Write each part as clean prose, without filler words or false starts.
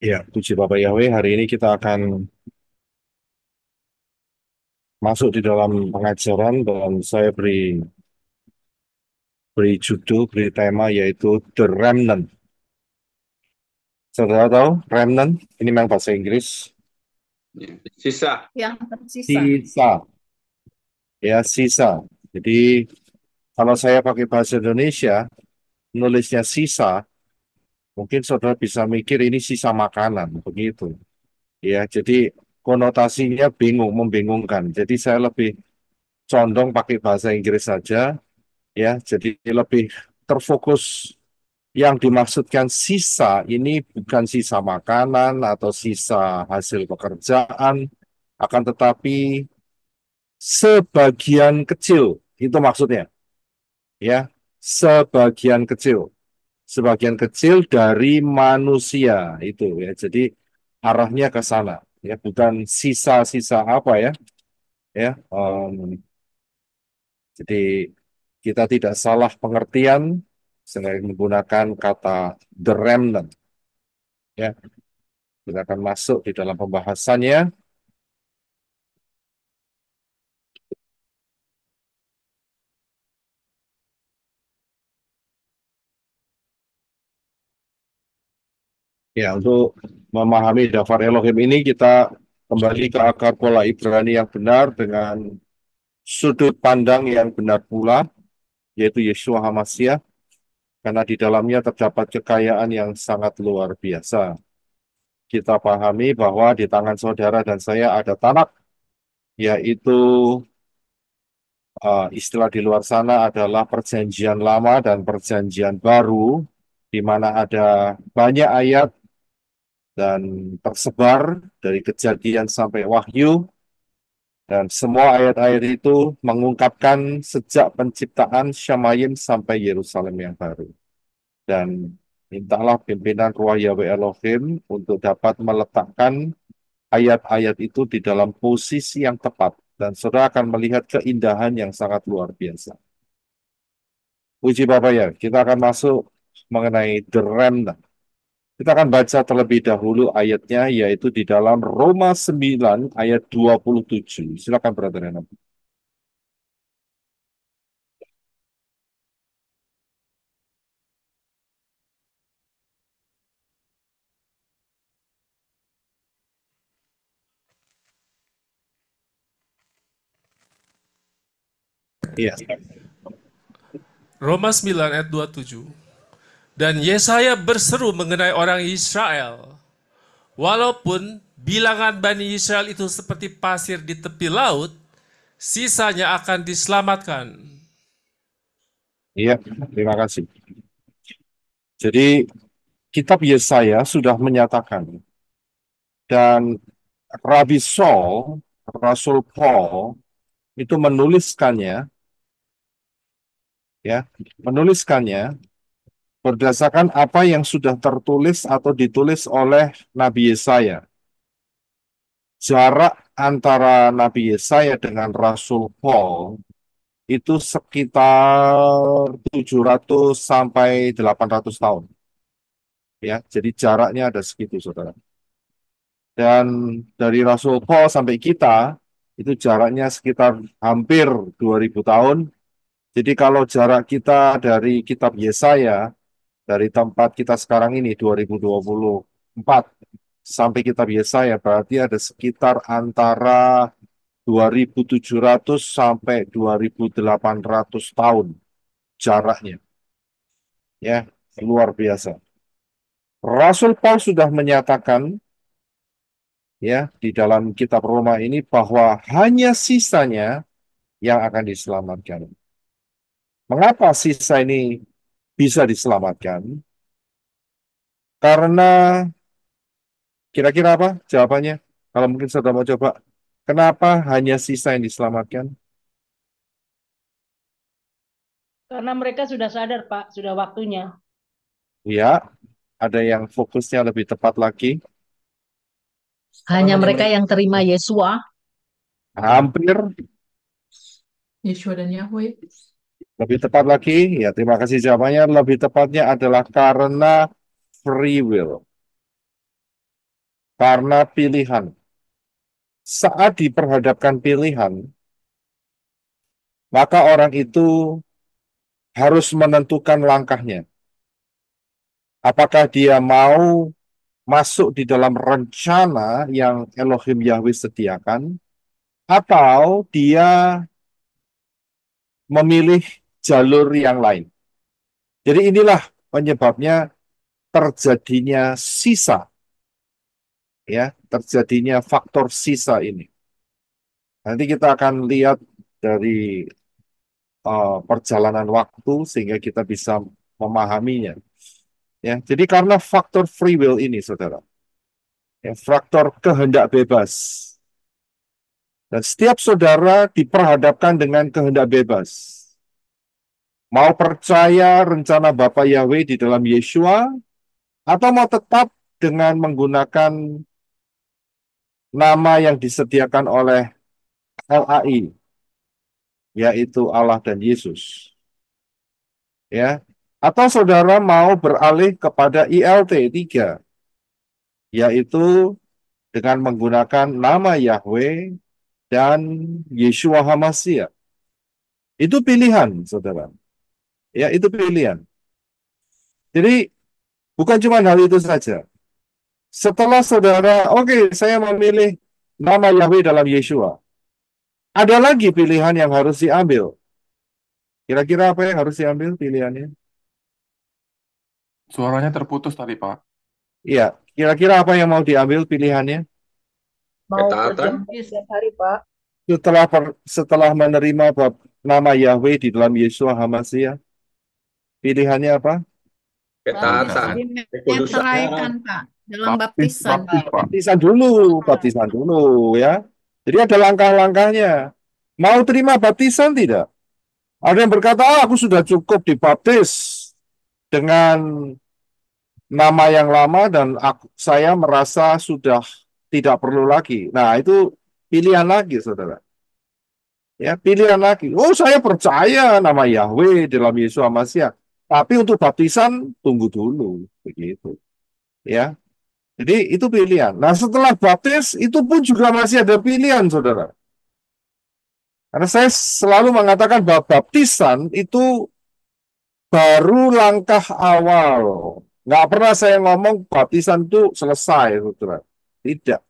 Ya, puji Bapak Yahweh, hari ini kita akan masuk di dalam pengajaran dan saya beri judul, beri tema yaitu The Remnant. Saudara tahu Remnant? Ini memang bahasa Inggris. Ya. Sisa. Yang tersisa. Sisa, ya sisa. Jadi kalau saya pakai bahasa Indonesia, nulisnya sisa, mungkin saudara bisa mikir ini sisa makanan, begitu. Ya, jadi konotasinya membingungkan. Jadi saya lebih condong pakai bahasa Inggris saja. Ya, jadi lebih terfokus yang dimaksudkan sisa ini bukan sisa makanan atau sisa hasil pekerjaan, akan tetapi sebagian kecil itu maksudnya, ya, sebagian kecil dari manusia itu ya. Jadi arahnya ke sana, ya, bukan sisa-sisa apa ya, ya. Jadi kita tidak salah pengertian selain menggunakan kata the remnant. Ya, kita akan masuk di dalam pembahasannya. Ya, untuk memahami daftar Elohim ini kita kembali ke akar pola Ibrani yang benar dengan sudut pandang yang benar pula, yaitu Yeshua HaMashiach, karena di dalamnya terdapat kekayaan yang sangat luar biasa. Kita pahami bahwa di tangan saudara dan saya ada Tanakh, yaitu istilah di luar sana adalah perjanjian lama dan perjanjian baru, di mana ada banyak ayat dan tersebar dari kejadian sampai wahyu, dan semua ayat-ayat itu mengungkapkan sejak penciptaan Syamayim sampai Yerusalem yang baru. Dan mintalah pimpinan Ruach Yahweh Elohim untuk dapat meletakkan ayat-ayat itu di dalam posisi yang tepat. Dan saudara akan melihat keindahan yang sangat luar biasa. Puji Bapak ya, kita akan masuk mengenai the remnant. Kita akan baca terlebih dahulu ayatnya, yaitu di dalam Roma 9 ayat 27. Silakan Brother Renam. Iya. Roma 9 ayat 27. Dan Yesaya berseru mengenai orang Israel. Walaupun bilangan Bani Israel itu seperti pasir di tepi laut, sisanya akan diselamatkan. Iya, terima kasih. Jadi kitab Yesaya sudah menyatakan, dan Rabi Saul, Rasul Paul itu menuliskannya berdasarkan apa yang sudah tertulis atau ditulis oleh Nabi Yesaya. Jarak antara Nabi Yesaya dengan Rasul Paul itu sekitar 700 sampai 800 tahun. Ya, jadi jaraknya ada segitu, Saudara. Dan dari Rasul Paul sampai kita itu jaraknya sekitar hampir 2000 tahun. Jadi kalau jarak kita dari kitab Yesaya dari tempat kita sekarang ini 2024 sampai kitab Yesaya berarti ada sekitar antara 2700 sampai 2800 tahun jaraknya. Ya, luar biasa. Rasul Paul sudah menyatakan ya di dalam kitab Roma ini bahwa hanya sisanya yang akan diselamatkan. Mengapa sisa ini bisa diselamatkan? Karena kira-kira apa jawabannya? Kalau mungkin saudara mau coba, kenapa hanya sisa yang diselamatkan? Karena mereka sudah sadar, Pak, sudah waktunya. Ya, ada yang fokusnya lebih tepat lagi. Hanya mereka yang terima Yesua. Hampir. Yeshua dan Yahweh. Lebih tepat lagi, ya terima kasih jawabannya. Lebih tepatnya adalah karena free will. Karena pilihan. Saat diperhadapkan pilihan, maka orang itu harus menentukan langkahnya. Apakah dia mau masuk di dalam rencana yang Elohim Yahweh sediakan, atau dia memilih jalur yang lain. Jadi inilah penyebabnya terjadinya sisa, ya, terjadinya faktor sisa ini. Nanti kita akan lihat dari perjalanan waktu sehingga kita bisa memahaminya. Ya, jadi karena faktor free will ini, saudara, ya, faktor kehendak bebas, dan setiap saudara diperhadapkan dengan kehendak bebas. Mau percaya rencana Bapa Yahweh di dalam Yeshua, atau mau tetap dengan menggunakan nama yang disediakan oleh LAI, yaitu Allah dan Yesus. Ya, atau saudara mau beralih kepada ILT 3, yaitu dengan menggunakan nama Yahweh dan Yeshua HaMashiach. Itu pilihan, saudara. Ya, itu pilihan. Jadi, bukan cuma hal itu saja. Setelah saudara, oke, saya memilih nama Yahweh dalam Yeshua, ada lagi pilihan yang harus diambil. Kira-kira apa yang harus diambil pilihannya? Suaranya terputus tadi, Pak. Iya, kira-kira apa yang mau diambil pilihannya? Mau Ketaatan. berjanji setiap hari, Pak. Setelah menerima nama Yahweh di dalam Yeshua HaMashiach, pilihannya apa? Ketaatan. Kekudusan. Menyeraikan, Pak, dalam baptisan. Baptis, Pak. Baptisan dulu ya. Jadi ada langkah-langkahnya. Mau terima baptisan tidak? Ada yang berkata, aku sudah cukup dibaptis dengan nama yang lama dan saya merasa sudah tidak perlu lagi. Nah, itu pilihan lagi, saudara. Ya, pilihan lagi. Oh, saya percaya nama Yahweh dalam Yesus HaMashiach. Tapi untuk baptisan, tunggu dulu. Begitu. Ya, jadi itu pilihan. Nah, setelah baptis, itu pun juga masih ada pilihan, saudara. Karena saya selalu mengatakan bahwa baptisan itu baru langkah awal. Nggak pernah saya ngomong baptisan itu selesai, saudara. Tidak.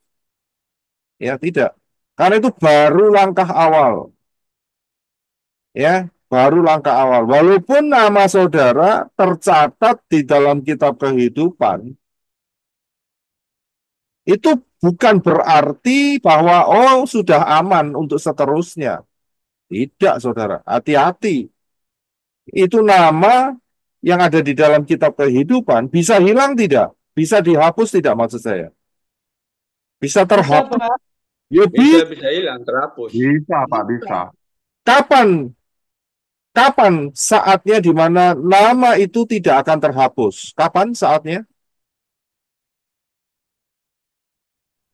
Ya, tidak. Karena itu baru langkah awal. Ya, baru langkah awal. Walaupun nama saudara tercatat di dalam kitab kehidupan, itu bukan berarti bahwa oh sudah aman untuk seterusnya. Tidak, saudara. Hati-hati. Itu nama yang ada di dalam kitab kehidupan bisa hilang tidak? Bisa dihapus tidak maksud saya? Bisa Bisa, terhapus. Pak. Ya, Bisa hilang, terhapus. Bisa, Pak, bisa. Kapan saatnya di mana nama itu tidak akan terhapus? Kapan saatnya?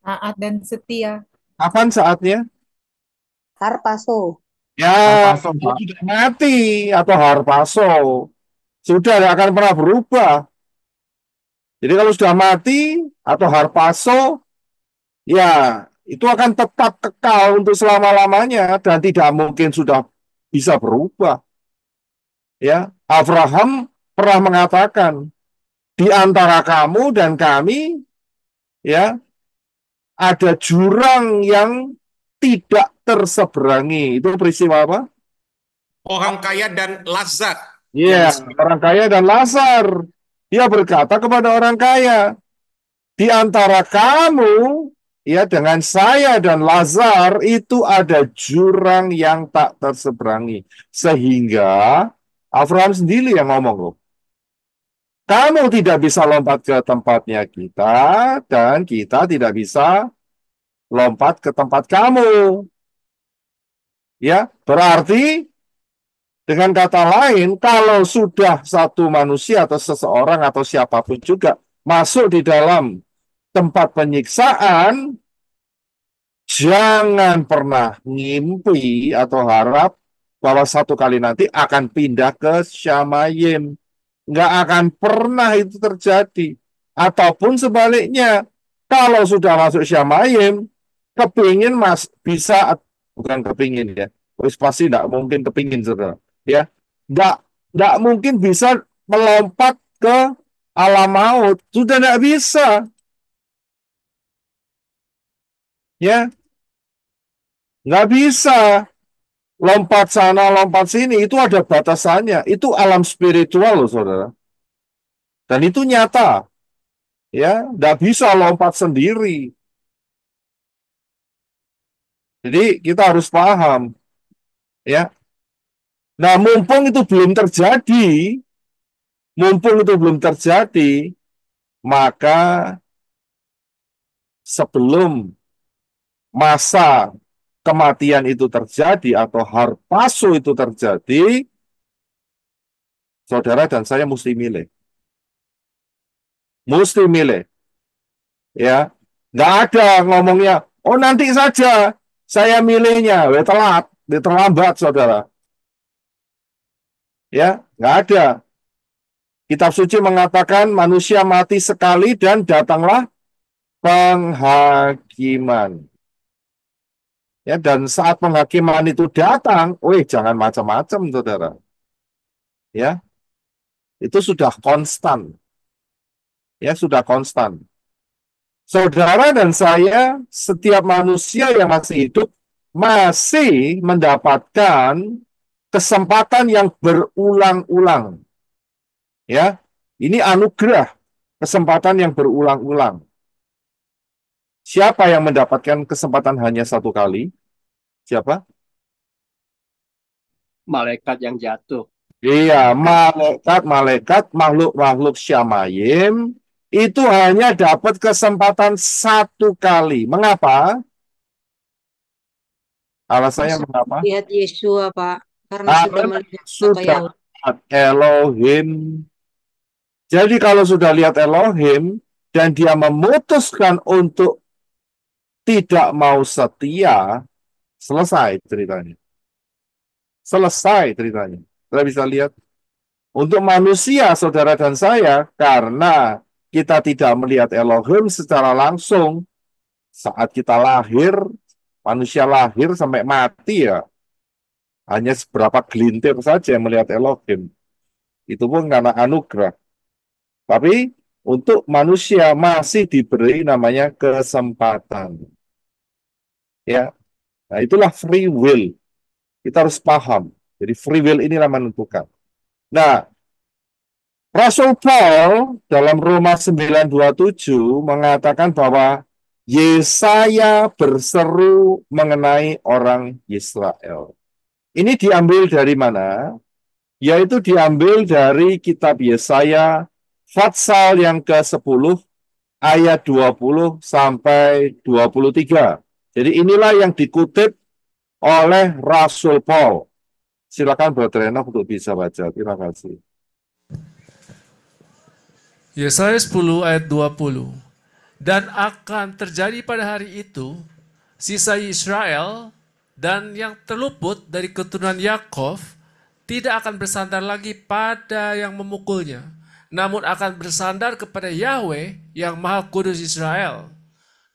Taat dan setia. Kapan saatnya? Harpaso. Ya, Harpaso, kalau Pak. sudah mati atau harpaso, sudah tidak akan pernah berubah. Jadi kalau sudah mati atau harpaso, ya itu akan tetap kekal untuk selama-lamanya dan tidak mungkin sudah bisa berubah. Ya, Abraham pernah mengatakan, di antara kamu dan kami, ya, ada jurang yang tidak terseberangi. Itu peristiwa apa? Orang kaya dan Lazar. Iya, orang kaya dan Lazar. Dia berkata kepada orang kaya, di antara kamu, ya dengan saya dan Lazar, itu ada jurang yang tak terseberangi. Sehingga Abraham sendiri yang ngomong loh. Kamu tidak bisa lompat ke tempatnya kita, dan kita tidak bisa lompat ke tempat kamu. Ya, berarti dengan kata lain, kalau sudah satu manusia atau seseorang atau siapapun juga masuk di dalam tempat penyiksaan, jangan pernah ngimpi atau harap bahwa satu kali nanti akan pindah ke Syamayim. Nggak akan pernah itu terjadi. Ataupun sebaliknya, kalau sudah masuk Syamayim, kepingin bisa, bukan kepingin ya, wis pasti nggak mungkin kepingin, saudara. Ya, nggak mungkin bisa melompat ke alam maut. Sudah nggak bisa. Ya, nggak bisa. Lompat sana, lompat sini, itu ada batasannya. Itu alam spiritual loh, saudara. Dan itu nyata. Ya, nggak bisa lompat sendiri. Jadi kita harus paham. Ya. Nah, mumpung itu belum terjadi, maka sebelum masa kematian itu terjadi atau harpazo itu terjadi, saudara dan saya mesti milih. Mesti milih. Ya. Nggak ada ngomongnya, oh nanti saja saya milihnya, terlambat, saudara. Ya, nggak ada. Kitab suci mengatakan manusia mati sekali dan datanglah penghakiman. Ya, dan saat penghakiman itu datang, jangan macam-macam, saudara. Ya, itu sudah konstan. Ya, sudah konstan. Saudara dan saya, setiap manusia yang masih hidup, masih mendapatkan kesempatan yang berulang-ulang. Ya, ini anugerah, kesempatan yang berulang-ulang. Siapa yang mendapatkan kesempatan hanya satu kali? Siapa? Malaikat yang jatuh. Iya, malaikat, makhluk-makhluk Syamayim itu hanya dapat kesempatan satu kali. Mengapa? Alasannya mengapa? Lihat Yesua, Pak. Karena sudah Karena melihat apa sudah yang lihat Elohim. Jadi kalau sudah lihat Elohim dan dia memutuskan untuk tidak mau setia, selesai ceritanya. Selesai ceritanya. Kita bisa lihat. Untuk manusia, saudara dan saya, karena kita tidak melihat Elohim secara langsung, saat kita lahir, manusia lahir sampai mati ya, hanya seberapa gelintir saja yang melihat Elohim. Itu pun karena anugerah. Tapi untuk manusia masih diberi namanya kesempatan. Ya, nah itulah free will. Kita harus paham. Jadi free will inilah menentukan. Nah, Rasul Paul dalam Roma 9:27 mengatakan bahwa Yesaya berseru mengenai orang Israel. Ini diambil dari mana? Yaitu diambil dari kitab Yesaya Fatsal yang ke-10 ayat 20 sampai 23. Jadi inilah yang dikutip oleh Rasul Paul. Silakan Brother Enoch untuk bisa baca. Terima kasih. Yesaya 10 ayat 20. Dan akan terjadi pada hari itu, sisa Israel dan yang terluput dari keturunan Yakov tidak akan bersandar lagi pada yang memukulnya, namun akan bersandar kepada Yahweh yang Maha Kudus Israel.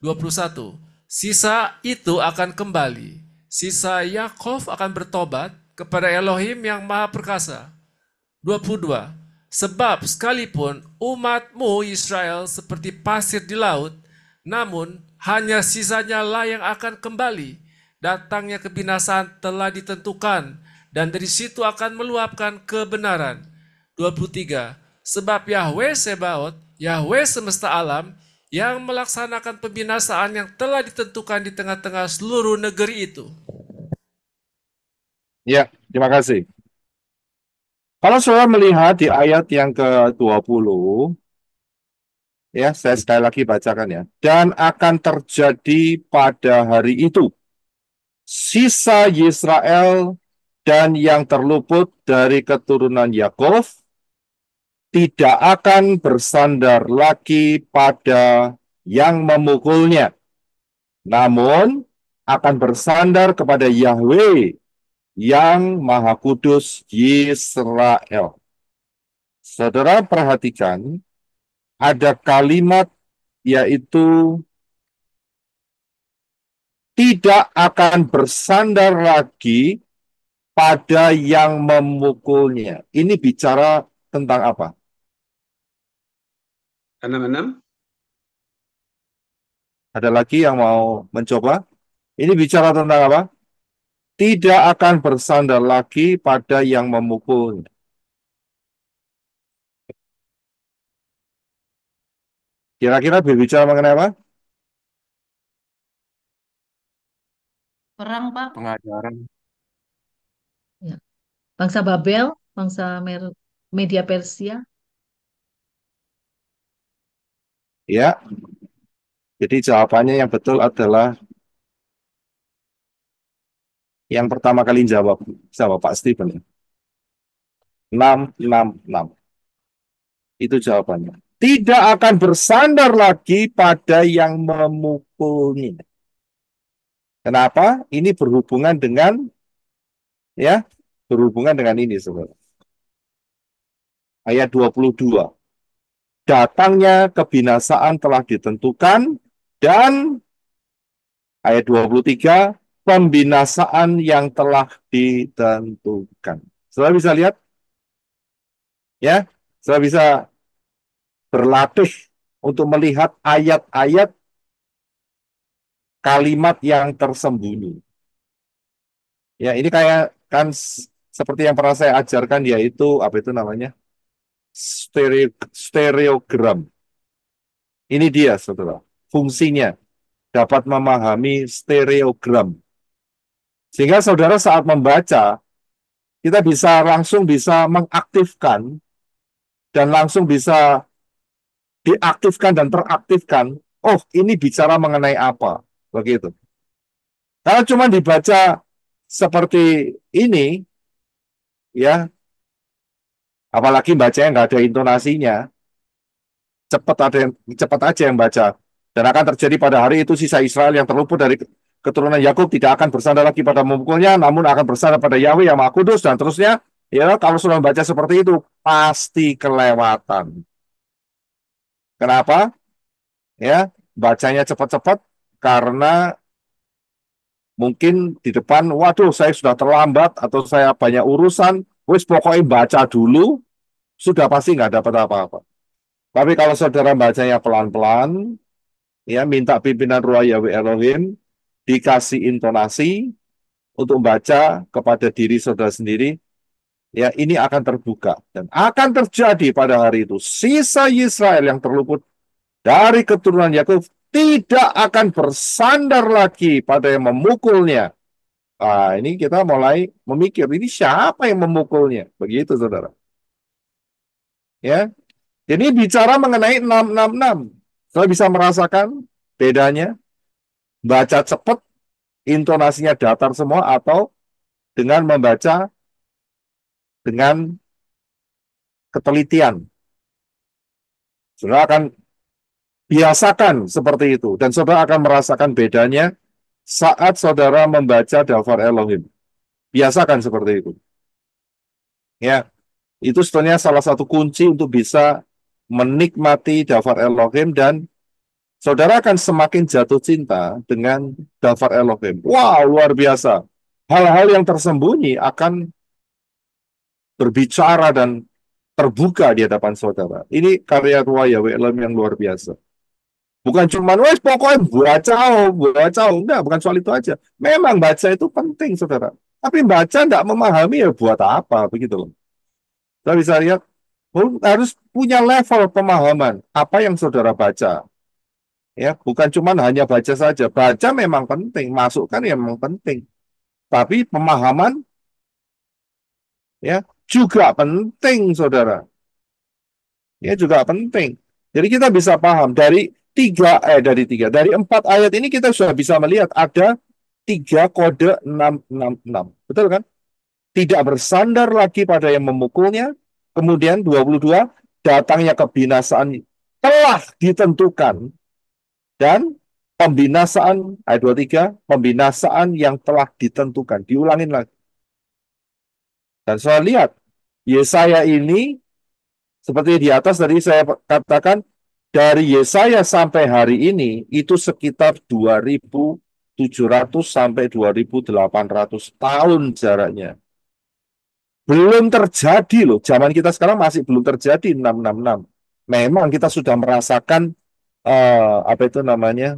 21. Sisa itu akan kembali. Sisa Yakov akan bertobat kepada Elohim yang Maha Perkasa. 22. Sebab sekalipun umatmu Israel seperti pasir di laut, namun hanya sisanya lah yang akan kembali. Datangnya kebinasaan telah ditentukan, dan dari situ akan meluapkan kebenaran. 23. Sebab Yahweh Sebaot, Yahweh semesta alam, yang melaksanakan pembinasaan yang telah ditentukan di tengah-tengah seluruh negeri itu. Ya, terima kasih. Kalau saudara melihat di ayat yang ke-20, ya, saya sekali lagi bacakan ya. Dan akan terjadi pada hari itu, sisa Israel dan yang terluput dari keturunan Yakov tidak akan bersandar lagi pada yang memukulnya, namun akan bersandar kepada Yahweh yang Maha Kudus Yisrael. Saudara perhatikan, ada kalimat yaitu tidak akan bersandar lagi pada yang memukulnya. Ini bicara tentang apa? 6. Ada lagi yang mau mencoba? Ini bicara tentang apa? Tidak akan bersandar lagi pada yang memukulnya. Kira-kira berbicara mengenai apa? Perang, Pak. Pengajaran. Ya. Bangsa Babel, bangsa Media Persia. Ya, jadi jawabannya yang betul adalah yang pertama kali jawab Pak Stephen. 666. Itu jawabannya. Tidak akan bersandar lagi pada yang memukulnya. Kenapa? Ini berhubungan dengan ini, Saudara. Ayat 22. Datangnya kebinasaan telah ditentukan dan ayat 23, pembinasaan yang telah ditentukan. Saudara bisa lihat? Ya, saudara bisa berlatih untuk melihat ayat-ayat kalimat yang tersembunyi. Ya, ini kayak kan seperti yang pernah saya ajarkan, yaitu apa itu namanya? Stereogram. Ini dia, saudara. Fungsinya dapat memahami stereogram. Sehingga saudara saat membaca, kita langsung bisa mengaktifkan dan langsung bisa diaktifkan dan teraktifkan. Oh, ini bicara mengenai apa? Begitu. Kalau cuma dibaca seperti ini, ya, apalagi bacanya nggak ada intonasinya, cepat aja yang baca. Dan akan terjadi pada hari itu sisa Israel yang terluput dari keturunan Yakub tidak akan bersandar lagi pada memukulnya, namun akan bersandar pada Yahweh yang Maha Kudus, dan terusnya. Ya, kalau sudah membaca seperti itu, pasti kelewatan. Kenapa? Ya, bacanya cepat-cepat karena mungkin di depan, waduh, saya sudah terlambat atau saya banyak urusan. Wis pokoknya baca dulu, sudah pasti nggak dapat apa-apa. Tapi kalau saudara bacanya pelan-pelan, ya, minta pimpinan Ruah Yahweh Elohim, dikasih intonasi untuk baca kepada diri saudara sendiri, ya, ini akan terbuka dan akan terjadi pada hari itu. Sisa Israel yang terluput dari keturunan Yakub tidak akan bersandar lagi pada yang memukulnya. Ah, ini kita mulai memikir, ini siapa yang memukulnya? Begitu, saudara. Ya, jadi bicara mengenai 666. Saudara bisa merasakan bedanya? Baca cepat, intonasinya datar semua, atau dengan membaca dengan ketelitian. Saudara akan biasakan seperti itu. Dan saudara akan merasakan bedanya saat saudara membaca Dafar Elohim. Biasakan seperti itu. Ya, itu sebenarnya salah satu kunci untuk bisa menikmati Dafar Elohim, dan saudara akan semakin jatuh cinta dengan Dafar Elohim. Wow, luar biasa. Hal-hal yang tersembunyi akan berbicara dan terbuka di hadapan saudara. Ini karya Ruah Yahweh Elohim yang luar biasa. Bukan cuma, wes pokoknya baca, enggak, bukan soal itu aja. Memang baca itu penting, saudara. Tapi baca enggak memahami, ya buat apa, begitu loh. Kita bisa lihat, harus punya level pemahaman apa yang saudara baca. Ya, bukan cuma hanya baca saja. Baca memang penting, masukkan ya memang penting. Tapi pemahaman ya juga penting, saudara. Ya juga penting. Jadi kita bisa paham dari dari 4 ayat ini kita sudah bisa melihat ada 3 kode 666. Betul kan? Tidak bersandar lagi pada yang memukulnya. Kemudian 22, datangnya kebinasaan telah ditentukan. Dan pembinasaan, ayat 23, pembinasaan yang telah ditentukan. Diulangin lagi. Dan saya lihat, Yesaya ini, seperti di atas tadi saya katakan, dari Yesaya sampai hari ini, itu sekitar 2.700 sampai 2.800 tahun jaraknya. Belum terjadi loh, zaman kita sekarang masih belum terjadi 666. Memang kita sudah merasakan, apa itu namanya,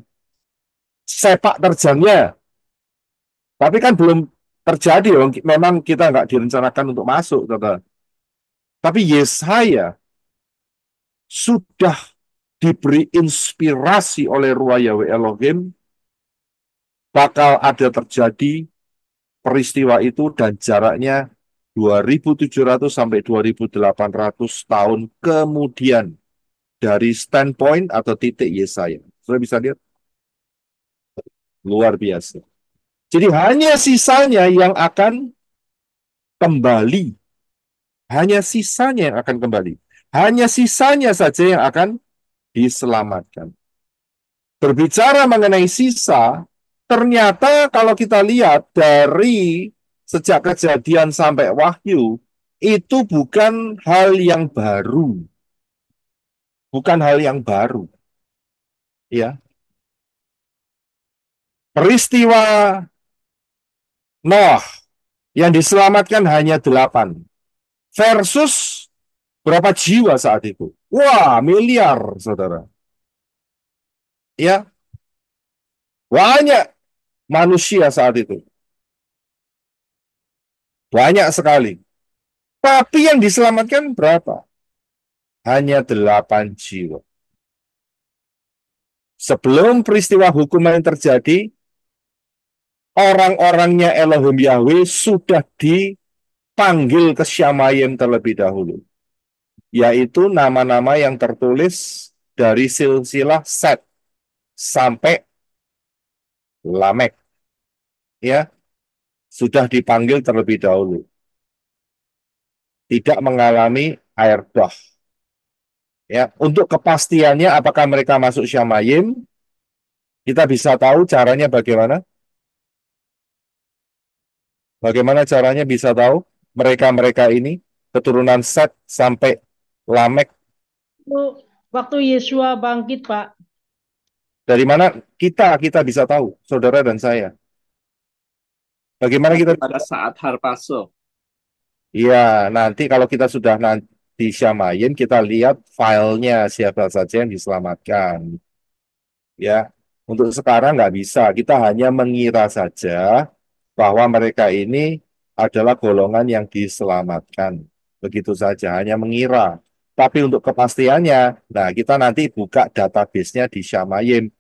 sepak terjangnya. Tapi kan belum terjadi loh. Memang kita nggak direncanakan untuk masuk, saudara. Tapi Yesaya sudah diberi inspirasi oleh Ruah Yahweh Elohim, bakal ada terjadi peristiwa itu dan jaraknya 2.700 sampai 2.800 tahun kemudian dari standpoint atau titik Yesaya. Sudah bisa lihat? Luar biasa. Jadi hanya sisanya yang akan kembali. Hanya sisanya yang akan kembali. Hanya sisanya saja yang akan diselamatkan. Berbicara mengenai sisa, ternyata kalau kita lihat dari sejak kejadian sampai Wahyu, itu bukan hal yang baru. Bukan hal yang baru. Ya. Peristiwa Noah yang diselamatkan hanya 8. Versus berapa jiwa saat itu? Wah, miliar, saudara. Ya, banyak manusia saat itu. Banyak sekali. Tapi yang diselamatkan berapa? Hanya 8 jiwa. Sebelum peristiwa hukuman terjadi, orang-orangnya Elohim Yahweh sudah dipanggil ke Syamayim terlebih dahulu. Yaitu nama-nama yang tertulis dari silsilah Set sampai Lamek. Ya, sudah dipanggil terlebih dahulu. Tidak mengalami air bah. Ya, untuk kepastiannya apakah mereka masuk Syamayim, kita bisa tahu caranya bagaimana? Bagaimana caranya bisa tahu mereka-mereka ini keturunan Set sampai Lamek? Waktu Yesua bangkit, Pak. Dari mana kita bisa tahu, saudara dan saya? Bagaimana kita? Pada saat harpaso. Iya, nanti kalau kita sudah nanti Syamayim, kita lihat filenya siapa saja yang diselamatkan. Ya, untuk sekarang nggak bisa. Kita hanya mengira saja bahwa mereka ini adalah golongan yang diselamatkan. Begitu saja, hanya mengira. Tapi untuk kepastiannya, nah kita nanti buka database-nya di Syamayim.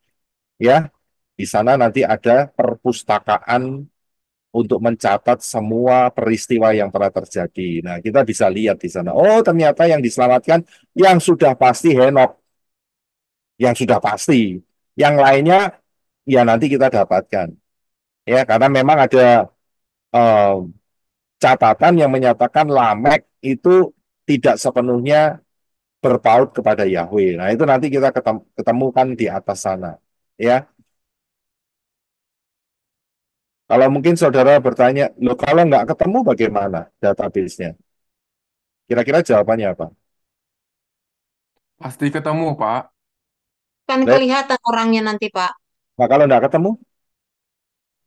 Ya, di sana nanti ada perpustakaan untuk mencatat semua peristiwa yang pernah terjadi. Nah, kita bisa lihat di sana. Oh, ternyata yang diselamatkan yang sudah pasti Henok. Yang sudah pasti. Yang lainnya, ya nanti kita dapatkan. Ya, karena memang ada eh, catatan yang menyatakan Lamek itu tidak sepenuhnya berpaut kepada Yahweh. Nah, itu nanti kita ketemukan di atas sana. Ya, kalau mungkin saudara bertanya, loh kalau nggak ketemu bagaimana database-nya? Kira-kira jawabannya apa? Pasti ketemu, Pak. Kan Nah, kelihatan orangnya nanti, Pak. nah, kalau nggak ketemu?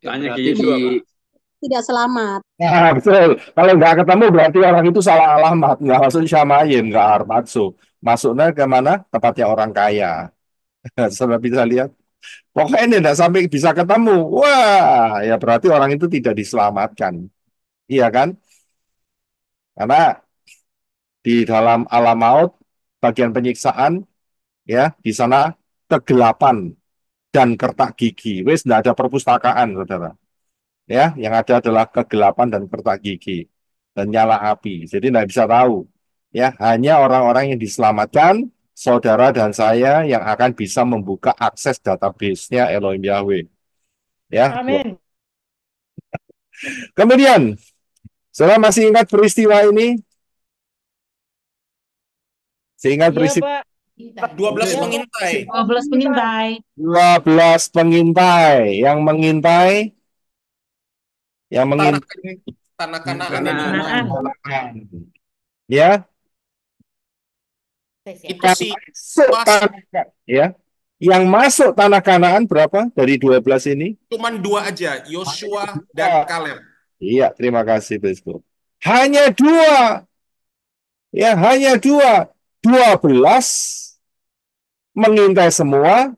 Tanya ke Berarti Yesua, Pak. Tidak selamat. Nah, betul. Kalau nggak ketemu berarti orang itu salah alamat. Nggak masuk Syamayim, nggak Harpatsu. Masuknya ke mana? Tempatnya orang kaya. Saudara bisa lihat. Pokoknya ini nggak sampai bisa ketemu. Wah, ya berarti orang itu tidak diselamatkan. Iya kan? Karena di dalam alam maut, bagian penyiksaan, ya di sana kegelapan dan kertak gigi. Wes nggak ada perpustakaan, saudara. Ya, yang ada adalah kegelapan dan kertak gigi dan nyala api. Jadi nggak bisa tahu. Ya, hanya orang-orang yang diselamatkan, saudara dan saya yang akan bisa membuka akses database-nya Elohim Yahweh. Ya. Amin. Kemudian, saudara masih ingat peristiwa ini? Seingat Iya, peristiwa Pak. 12 Iya, Pak. pengintai. 12 pengintai. 12 pengintai yang mengintai Utarakan Tanah Kanaan Tanah ini. Kanaan. Ya, Itu yang si masuk Pas tanah Kanaan. Ya, yang masuk tanah Kanaan berapa dari 12 ini? cuman dua aja, Yosua dan Dua. Kaleb. Iya, terima kasih, Bosku. Hanya dua. Ya, hanya dua. 12 mengintai semua,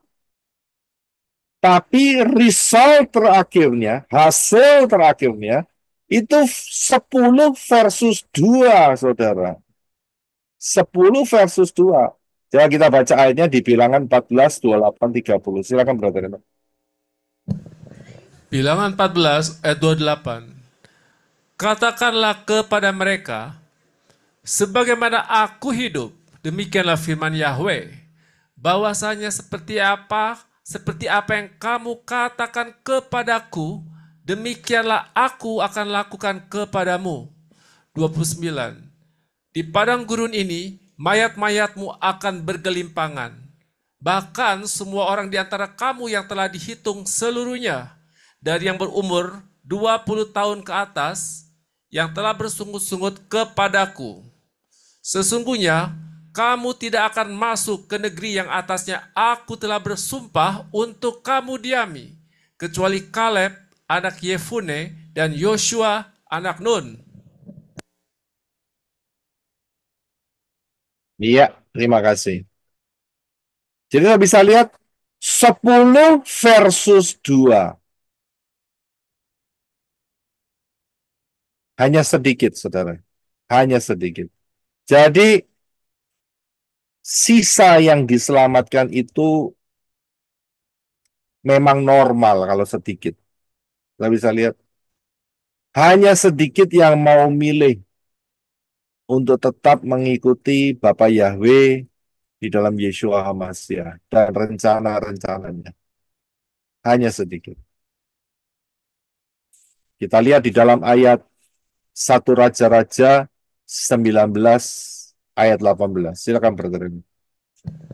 tapi result terakhirnya, hasil terakhirnya, itu 10 versus 2, saudara. 10 versus 2. Coba kita baca ayatnya di Bilangan 14, 28, 30. Silakan, Brother Eno. Bilangan 14 ayat 28. Katakanlah kepada mereka, sebagaimana aku hidup, demikianlah firman Yahweh, bahwasanya seperti apa yang kamu katakan kepadaku, demikianlah aku akan lakukan kepadamu. 29. Di padang gurun ini, mayat-mayatmu akan bergelimpangan. Bahkan semua orang di antara kamu yang telah dihitung seluruhnya, dari yang berumur 20 tahun ke atas, yang telah bersungut-sungut kepadaku. Sesungguhnya, kamu tidak akan masuk ke negeri yang atasnya aku telah bersumpah untuk kamu diami, kecuali Kaleb, anak Yefune, dan Yosua, anak Nun. Iya, terima kasih. Jadi kita bisa lihat 10 versus 2. Hanya sedikit, saudara. Hanya sedikit. Jadi, sisa yang diselamatkan itu memang normal kalau sedikit. Kita bisa lihat. Hanya sedikit yang mau milih untuk tetap mengikuti Bapak Yahweh di dalam Yeshua HaMashiach dan rencana-rencananya. Hanya sedikit. Kita lihat di dalam ayat 1 Raja-Raja 19 ayat 18. Silakan bergerak.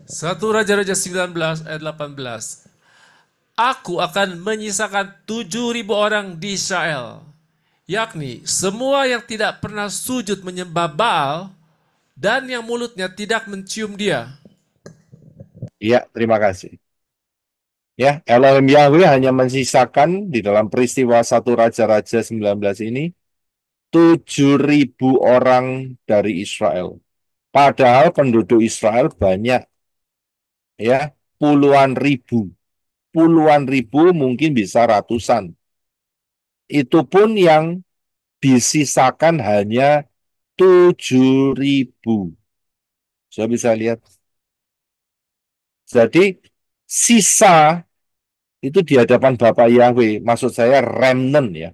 1 Raja-Raja 19 ayat 18. Aku akan menyisakan 7.000 orang di Israel, yakni semua yang tidak pernah sujud menyembah Baal dan yang mulutnya tidak mencium dia. Iya, terima kasih. Ya, Elohim Yahweh hanya menyisakan di dalam peristiwa 1 Raja-Raja 19 ini 7.000 orang dari Israel. Padahal penduduk Israel banyak, ya, puluhan ribu. Puluhan ribu, mungkin bisa ratusan. Itu pun yang disisakan hanya 7.000. Saya bisa lihat. Jadi, sisa itu di hadapan Bapak Yahweh, maksud saya remnant ya,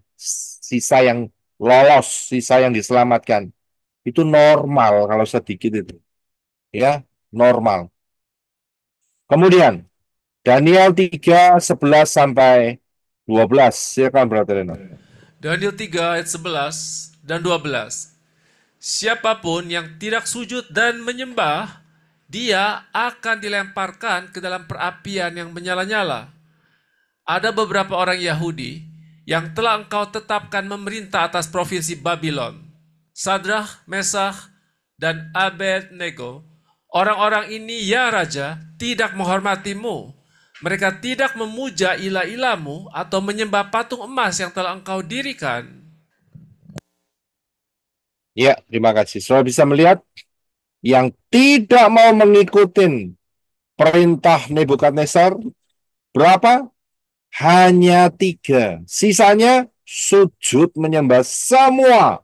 sisa yang lolos, sisa yang diselamatkan. Itu normal kalau sedikit itu. Ya, normal. Kemudian, Daniel 3, 11 sampai 12. Silakan, Brother Reno. Daniel 3 ayat 11 dan 12. Siapapun yang tidak sujud dan menyembah, dia akan dilemparkan ke dalam perapian yang menyala-nyala. Ada beberapa orang Yahudi yang telah engkau tetapkan memerintah atas provinsi Babylon. Sadrah, Mesach, dan Abednego. Orang-orang ini, ya Raja, tidak menghormatimu. Mereka tidak memuja ilah-ilahmu atau menyembah patung emas yang telah engkau dirikan. Ya, terima kasih. Saudara bisa melihat yang tidak mau mengikuti perintah Nebukadnezar berapa? Hanya 3. Sisanya sujud menyembah semua.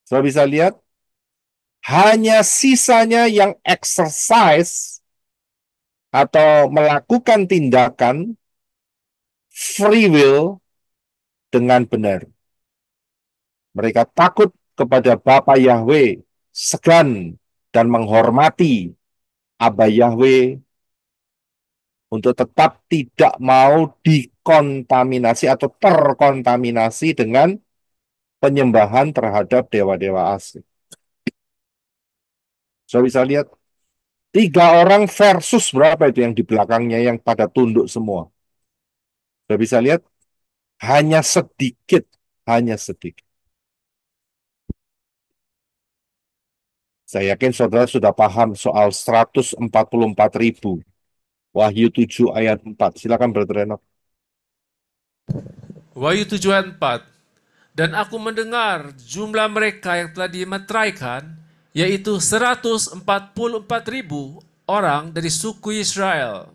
Saudara bisa lihat, hanya sisanya yang exercise atau melakukan tindakan free will dengan benar. Mereka takut kepada Bapa Yahweh, segan dan menghormati Abba Yahweh untuk tetap tidak mau dikontaminasi atau terkontaminasi dengan penyembahan terhadap dewa-dewa asing. Saya bisa lihat 3 orang versus berapa itu yang di belakangnya yang pada tunduk semua. Saya bisa lihat hanya sedikit, hanya sedikit. Saya yakin saudara sudah paham soal 144.000. Wahyu 7 ayat 4. Silakan Brother Enoch. Wahyu 7 ayat 4. Dan aku mendengar jumlah mereka yang telah dimeteraikan, yaitu 144.000 orang dari suku Israel.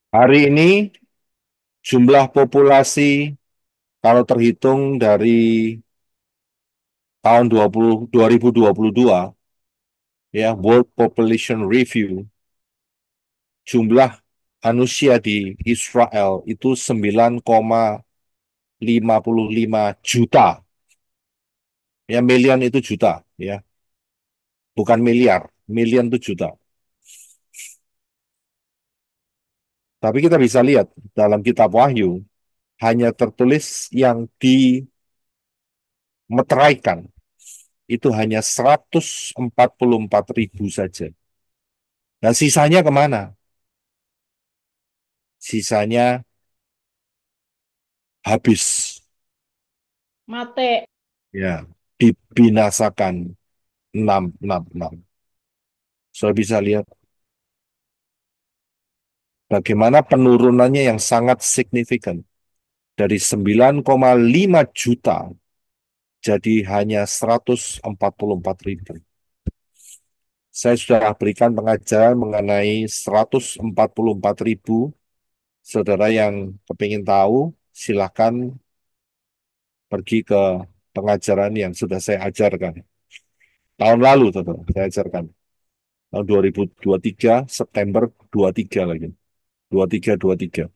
Hari ini jumlah populasi kalau terhitung dari tahun 2022 ya, World Population Review, jumlah manusia di Israel itu 9,55 juta. Ya, million itu juta, ya. Bukan miliar, million itu juta. Tapi kita bisa lihat dalam kitab Wahyu hanya tertulis yang dimeteraikan itu hanya 144.000 saja. Dan sisanya kemana? Sisanya habis. Mate. Ya, dibinasakan 666. Saya bisa lihat bagaimana penurunannya yang sangat signifikan. Dari 9,5 juta jadi hanya 144.000. Saya sudah berikan pengajaran mengenai 144.000. Saudara yang kepingin tahu, silahkan pergi ke pengajaran yang sudah saya ajarkan. Tahun lalu, saudara, saya ajarkan. Tahun 2023, September 23 lagi. 23.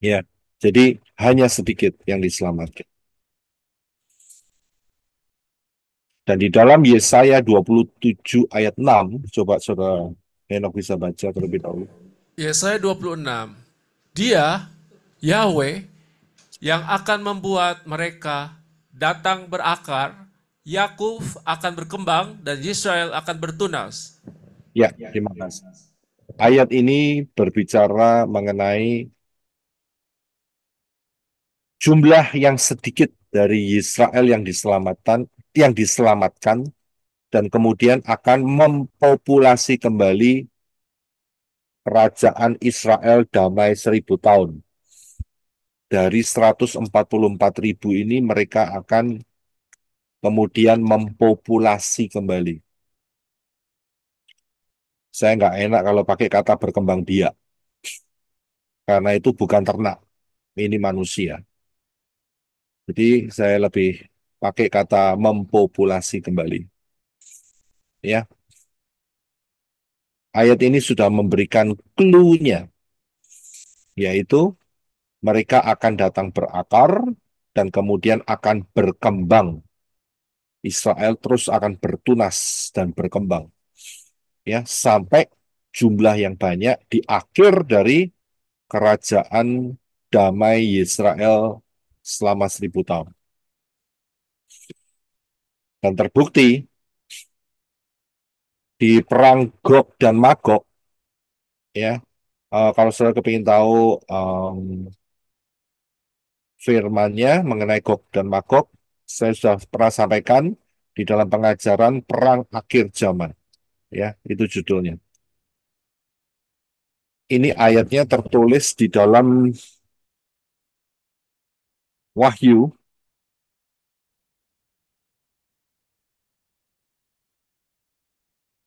Ya, jadi hanya sedikit yang diselamatkan. Dan di dalam Yesaya 27 ayat 6, coba saudara Enoch bisa baca terlebih dahulu. Yesaya 26. Dia, Yahweh, yang akan membuat mereka datang berakar, Yakub akan berkembang, dan Israel akan bertunas. Ya, terima kasih. Ayat ini berbicara mengenai jumlah yang sedikit dari Israel yang diselamatkan dan kemudian akan mempopulasi kembali kerajaan Israel damai 1000 tahun. Dari 144.000 ini mereka akan kemudian mempopulasi kembali. Saya nggak enak kalau pakai kata berkembang biak. Karena itu bukan ternak, ini manusia. Jadi saya lebih pakai kata mempopulasi kembali. Ya. Ayat ini sudah memberikan clue-nya, yaitu mereka akan datang berakar dan kemudian akan berkembang. Israel terus akan bertunas dan berkembang. Ya, sampai jumlah yang banyak di akhir dari kerajaan damai Israel selama 1000 tahun. Dan terbukti di perang Gog dan Magog, ya, kalau saudara kepingin tahu firmannya mengenai Gog dan Magog, saya sudah pernah sampaikan di dalam pengajaran Perang Akhir Zaman. Ya, itu judulnya. Ini ayatnya tertulis di dalam Wahyu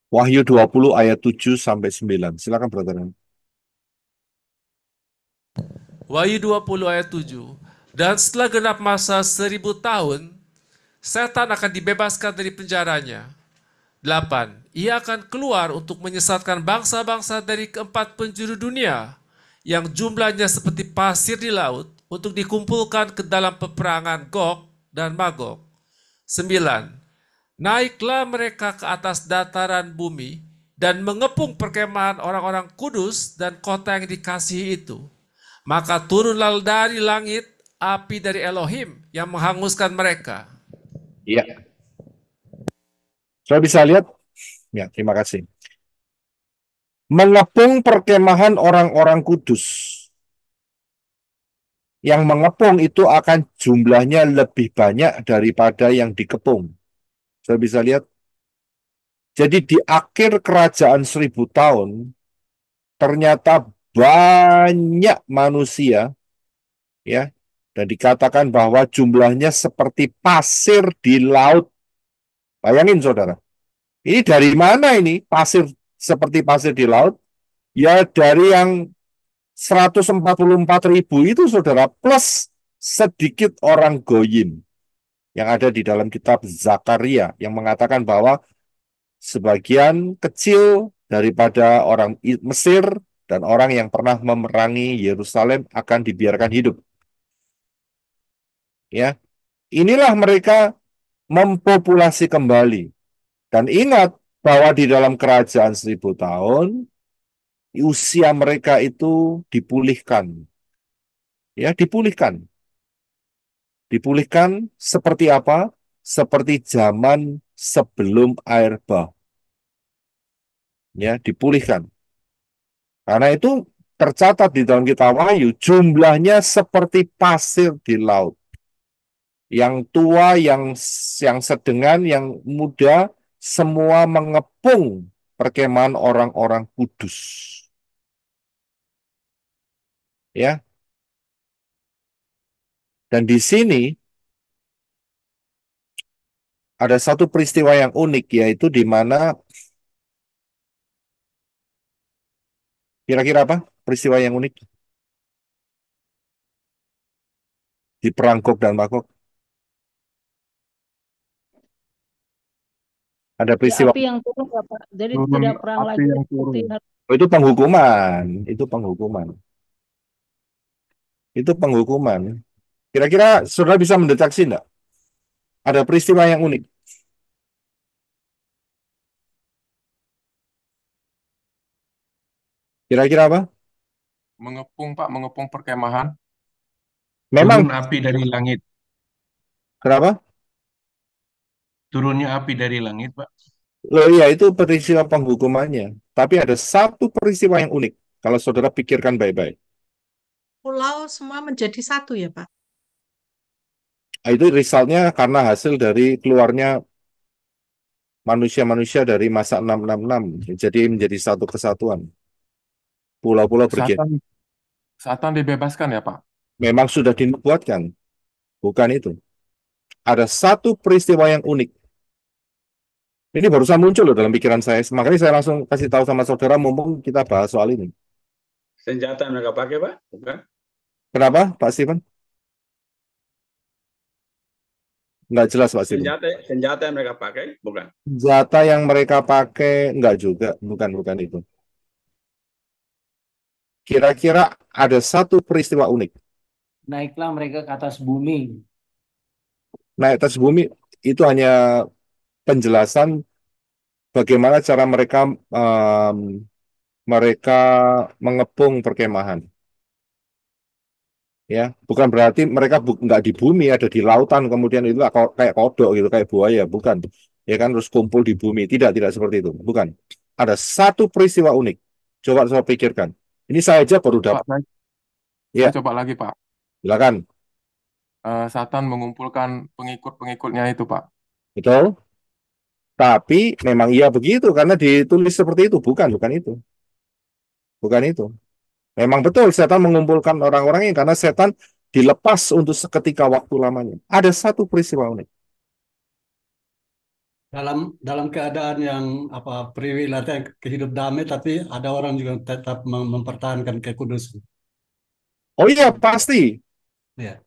Wahyu 20 ayat 7 sampai 9. Silakan Brother. Wahyu 20 ayat 7. Dan setelah genap masa 1000 tahun, setan akan dibebaskan dari penjaranya. 8. Ia akan keluar untuk menyesatkan bangsa-bangsa dari keempat penjuru dunia, yang jumlahnya seperti pasir di laut, untuk dikumpulkan ke dalam peperangan Gog dan Magog. 9. Naiklah mereka ke atas dataran bumi dan mengepung perkemahan orang-orang kudus dan kota yang dikasihi itu. Maka turunlah dari langit api dari Elohim yang menghanguskan mereka. Iya. Saya bisa lihat? Ya, terima kasih. Mengepung perkemahan orang-orang kudus. Yang mengepung itu akan jumlahnya lebih banyak daripada yang dikepung. Saya bisa lihat. Jadi di akhir kerajaan 1000 tahun, ternyata banyak manusia, ya, dan dikatakan bahwa jumlahnya seperti pasir di laut. Bayangin saudara, ini dari mana ini pasir seperti pasir di laut? Ya dari yang 144.000 itu saudara, plus sedikit orang goyim yang ada di dalam kitab Zakaria yang mengatakan bahwa sebagian kecil daripada orang Mesir dan orang yang pernah memerangi Yerusalem akan dibiarkan hidup. Ya, inilah mereka mempopulasi kembali. Dan ingat bahwa di dalam kerajaan 1000 tahun, usia mereka itu dipulihkan. Ya, dipulihkan. Dipulihkan seperti apa? Seperti zaman sebelum air bah. Ya, dipulihkan. Karena itu tercatat di dalam kitab Wahyu, jumlahnya seperti pasir di laut. Yang tua, yang sedengan, yang muda, semua mengepung perkemahan orang-orang kudus. Ya. Dan di sini ada satu peristiwa yang unik, yaitu di mana kira-kira apa peristiwa yang unik? Di perang Gog dan Magog. Ada Di peristiwa. api yang turun ya Pak. Jadi Turun tidak perang api lagi yang seperti turun. Oh, itu penghukuman. Itu penghukuman. Itu penghukuman. Kira-kira saudara bisa mendeteksi enggak? Ada peristiwa yang unik. Kira-kira apa? Mengepung, Pak, mengepung perkemahan. Memang, Turun api dari langit. kenapa? Turunnya api dari langit, Pak. Loh iya, itu peristiwa penghukumannya. Tapi ada satu peristiwa yang unik. Kalau saudara pikirkan baik-baik. Pulau semua menjadi satu ya, Pak? Nah, itu resultnya karena hasil dari keluarnya manusia-manusia dari masa 666. Jadi menjadi satu kesatuan. Pulau-pulau bergeser. Satan dibebaskan ya, Pak? Memang sudah dibuatkan. Bukan itu. Ada satu peristiwa yang unik. Ini barusan muncul loh dalam pikiran saya. Makanya saya langsung kasih tahu sama saudara, mumpung kita bahas soal ini. Senjata yang mereka pakai, Pak? Bukan? Kenapa, Pak Steven? Nggak jelas, Pak Steven. Senjata yang mereka pakai? Bukan. Senjata yang mereka pakai, nggak juga. Bukan itu. Kira-kira ada satu peristiwa unik. Naiklah mereka ke atas bumi. Naik atas bumi itu hanya penjelasan bagaimana cara mereka mengepung perkemahan. Ya, bukan berarti mereka nggak di bumi, ada di lautan, kemudian itu kayak kodok gitu, kayak buaya, bukan. Ya kan, terus kumpul di bumi. Tidak seperti itu. Bukan. Ada satu peristiwa unik. Coba saya pikirkan. Ini saya aja baru Pak, dapat. saya Ya, coba lagi, Pak. silakan. Satan mengumpulkan pengikut-pengikutnya itu, Pak. Betul. Tapi memang iya begitu karena ditulis seperti itu, bukan itu. Bukan itu. Memang betul setan mengumpulkan orang-orangnya karena setan dilepas untuk seketika waktu lamanya. Ada satu peristiwa unik. Dalam keadaan yang priwilatnya kehidup damai, tapi ada orang juga tetap mempertahankan kekudusan. Oh iya, pasti. Ya.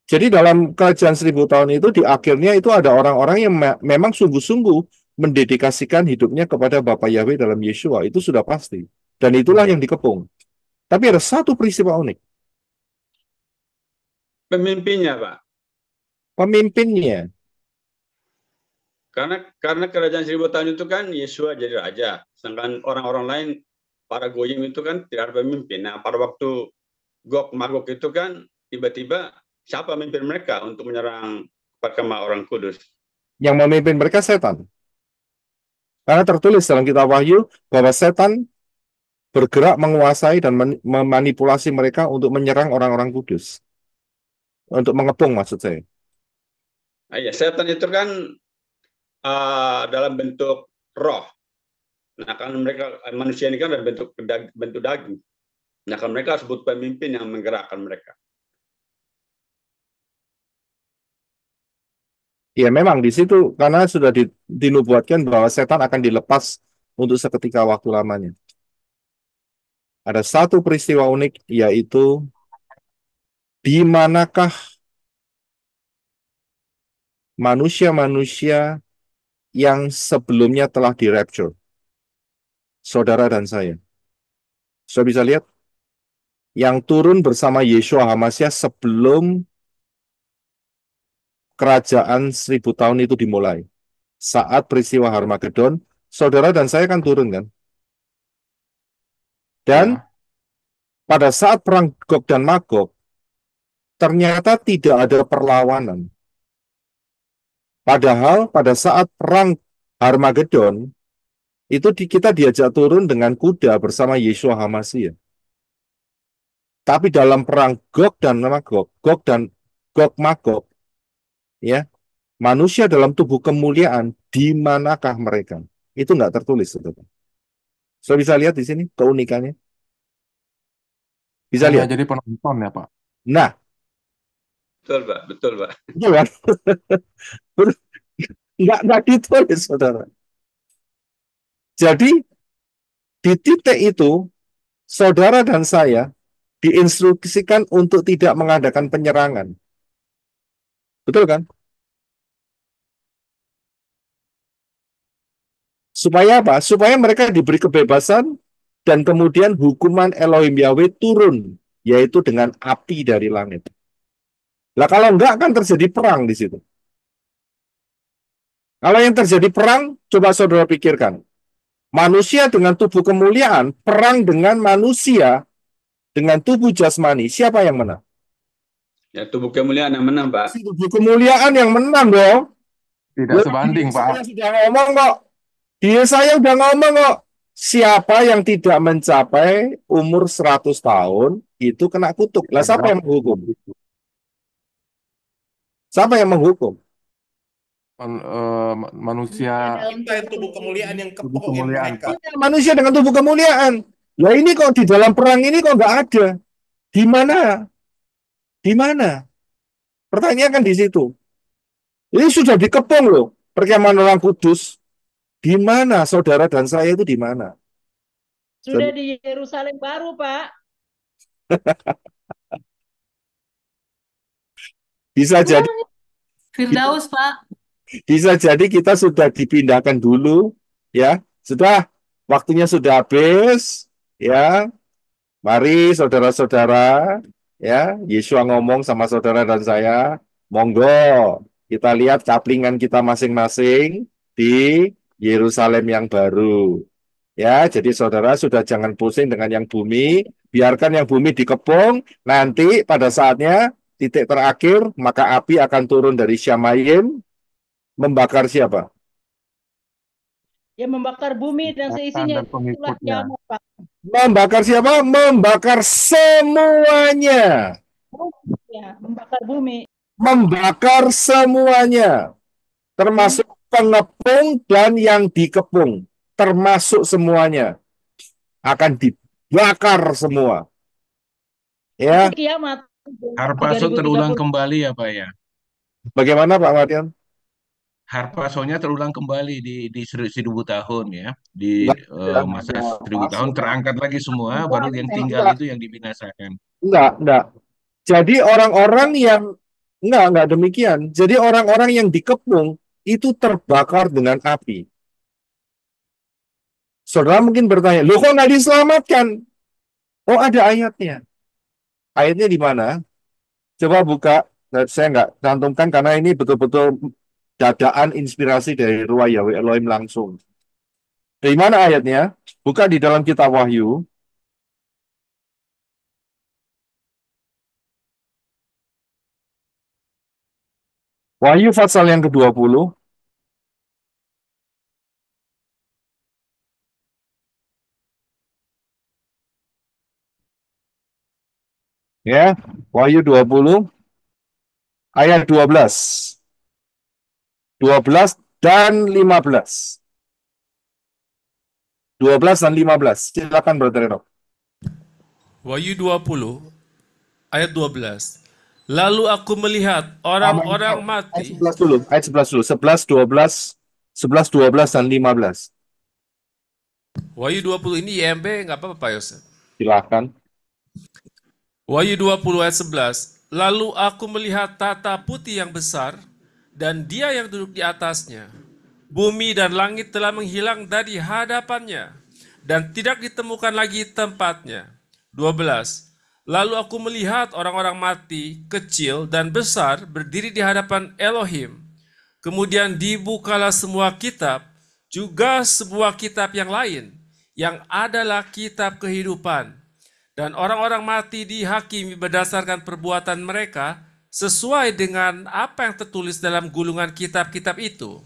Jadi dalam kerajaan 1000 tahun itu di akhirnya itu ada orang-orang yang memang sungguh-sungguh mendedikasikan hidupnya kepada Bapa Yahweh dalam Yeshua. Itu sudah pasti. Dan itulah yang dikepung. Tapi ada satu peristiwa unik. Pemimpinnya, Pak. Pemimpinnya. Karena kerajaan 1000 tahun itu kan Yesua jadi raja. Sedangkan orang-orang lain, para goyim itu kan tidak ada pemimpin. Nah, pada waktu Gog Magog itu kan tiba-tiba siapa memimpin mereka untuk menyerang perkemahan orang kudus? Yang memimpin mereka setan. Karena tertulis dalam kitab Wahyu bahwa setan bergerak menguasai dan memanipulasi mereka untuk menyerang orang-orang kudus. Untuk mengepung maksud saya. Iya, setan itu kan dalam bentuk roh. Nah, kan mereka manusia ini kan dalam bentuk daging. Nah, kan mereka sebut pemimpin yang menggerakkan mereka. Ya memang di situ karena sudah dinubuatkan bahwa setan akan dilepas untuk seketika waktu lamanya. Ada satu peristiwa unik, yaitu di manakah manusia-manusia yang sebelumnya telah di-rapture, saudara dan saya. Saudara bisa lihat, yang turun bersama Yeshua HaMashiach sebelum kerajaan 1000 tahun itu dimulai. Saat peristiwa Harmagedon, saudara dan saya kan turun kan? Dan Ya. pada saat perang Gog dan Magog, ternyata tidak ada perlawanan. Padahal pada saat perang Harmagedon, itu kita diajak turun dengan kuda bersama Yeshua HaMashiach. Tapi dalam perang Gog dan Magog, ya, manusia dalam tubuh kemuliaan, di manakah mereka? Itu nggak tertulis, saudara. Saya bisa lihat di sini keunikannya. Bisa Hanya lihat. jadi penonton ya, Pak. Nah, Betul, Pak. Betul, Pak. betul kan? nggak ditulis, saudara. Jadi di titik itu, saudara dan saya diinstruksikan untuk tidak mengadakan penyerangan. Betul kan? Supaya apa? Supaya mereka diberi kebebasan dan kemudian hukuman Elohim Yahweh turun, yaitu dengan api dari langit. Lah kalau enggak kan terjadi perang di situ. Kalau yang terjadi perang, coba saudara pikirkan. Manusia dengan tubuh kemuliaan, perang dengan manusia dengan tubuh jasmani, siapa yang menang? Ya, tubuh kemuliaan yang menang, Pak. Tubuh kemuliaan yang menang dong. Tidak sebanding, Pak. Saya sudah ngomong kok. Saya udah ngomong kok. Siapa yang tidak mencapai umur 100 tahun, itu kena kutuk. Lah siapa yang menghukum? Siapa yang menghukum? Manusia Kita tubuh kemuliaan yang tubuh kepoin kemuliaan, mereka. Pak. Manusia dengan tubuh kemuliaan. Lah ini kok di dalam perang ini kok nggak ada. Di mana? Di mana? Pertanyaan kan di situ. Ini sudah dikepung loh. Perkemahan orang kudus. Di mana saudara dan saya itu di mana? Sudah di Yerusalem baru, Pak. Bisa jadi Firdaus, Pak. bisa jadi kita sudah dipindahkan dulu, ya. Sudah, waktunya sudah habis, ya. Mari saudara-saudara, ya, Yesua ngomong sama saudara dan saya, monggo kita lihat kaplingan kita masing-masing di Yerusalem yang baru. Ya, jadi saudara sudah jangan pusing dengan yang bumi, biarkan yang bumi dikepung, nanti pada saatnya titik terakhir, maka api akan turun dari Syamayim, membakar siapa? Ya membakar bumi dan Setan seisinya. dan Itulah pengikutnya. kiamat, Pak. Membakar siapa? Membakar semuanya. Ya, membakar bumi. Membakar semuanya. Termasuk pengepung dan yang dikepung. Termasuk semuanya. Akan dibakar semua. Ya, Itu kiamat. Harpaso 3030. terulang kembali ya Pak ya. bagaimana Pak Mardian? Harpasonya terulang kembali di 1000 tahun ya. Di Enggak, masa 1000 tahun terangkat lagi semua, baru yang tinggal enggak, itu yang dibinasakan. enggak. Jadi orang-orang yang enggak demikian. Jadi orang-orang yang dikepung itu terbakar dengan api. Saudara mungkin bertanya, loh kok nggak diselamatkan? Oh ada ayatnya. Ayatnya di mana? Coba buka. Nah, saya nggak cantumkan karena ini betul-betul dadaan inspirasi dari Ruah Yahweh Elohim langsung. Dari mana ayatnya? Buka di dalam kitab Wahyu. Wahyu pasal yang ke-20. Ya, Wahyu 20 ayat 12. 12 dan 15. 12 dan 15. Silakan Brother Enoch. Wahyu 20 ayat 12. Lalu aku melihat orang-orang Ayat mati. 11 dulu. Ayat 11 dulu. 11, 12, 11, 12, dan 15. Wahyu 20 ini IMB nggak apa-apa Pak Yosef. Silakan. Wahyu 20 ayat 11. Lalu aku melihat tata putih yang besar dan dia yang duduk di atasnya. Bumi dan langit telah menghilang dari hadapannya dan tidak ditemukan lagi tempatnya. 12. Lalu aku melihat orang-orang mati, kecil dan besar berdiri di hadapan Elohim. Kemudian dibukalah semua kitab, juga sebuah kitab yang lain, yang adalah kitab kehidupan. Dan orang-orang mati dihakimi berdasarkan perbuatan mereka sesuai dengan apa yang tertulis dalam gulungan kitab-kitab itu.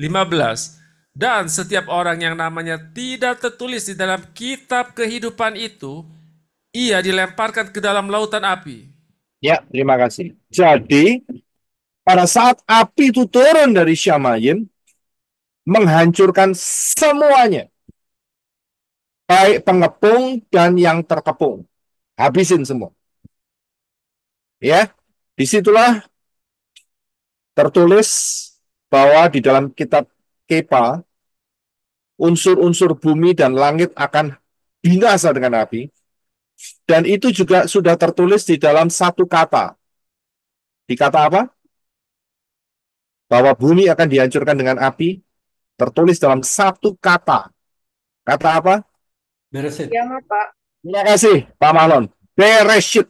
15. Dan setiap orang yang namanya tidak tertulis di dalam kitab kehidupan itu, ia dilemparkan ke dalam lautan api. Ya, terima kasih. Jadi, pada saat api itu turun dari Syamayim, menghancurkan semuanya. Baik pengepung dan yang terkepung. Habisin semua. Ya, disitulah tertulis bahwa di dalam kitab Kepa, unsur-unsur bumi dan langit akan binasa dengan api. Dan itu juga sudah tertulis di dalam satu kata. Di kata apa? Bahwa bumi akan dihancurkan dengan api, tertulis dalam satu kata. Kata apa? Beresit. Kiamat, Pak. Terima kasih, Pak Mahlon. Bereshit.